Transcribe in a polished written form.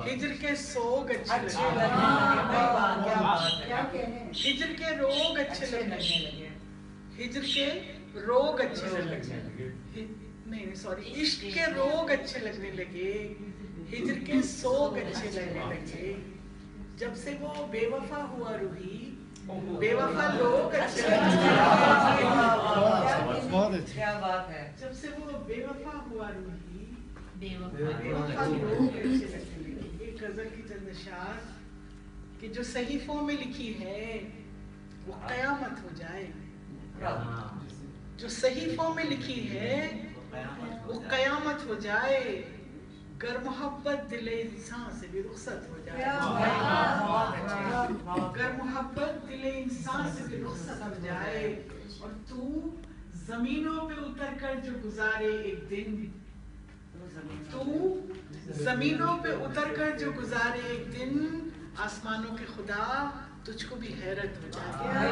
ہجر کے سوگ اچھے لگے، ہجر کے روگ اچھے لگے، ہجر کے روگ اچھے لگے، نہیں سوری، عشق کے روگ اچھے لگنے لگے، ہجر کے سوگ اچھے لگنے لگے، جب سے وہ بے وفا ہوا روحی، بے وفا لوگ اچھے لگنے لگے، کیا بات ہے، جب سے وہ بے وفا ہوا روحی، بے وفا لوگ اچھے لگنے لگے۔ ایک غزل کی چند اشعار کہ جو صحیفوں میں لکھی ہے وہ قیامت ہو جائے، جو صحیفوں میں لکھی ہے وہ قیامت ہو جائے، گر محبت دل انسان سے بھی رخصت ہو جائے، گر محبت دل انسان سے بھی رخصت ہو جائے، اور تو زمینوں پہ اتر کر جو گزارے ایک دن، تو زمینوں پہ اتر کر جو گزارے ایک دن، آسمانوں کے خدا تجھ کو بھی حیرت ہو جائے۔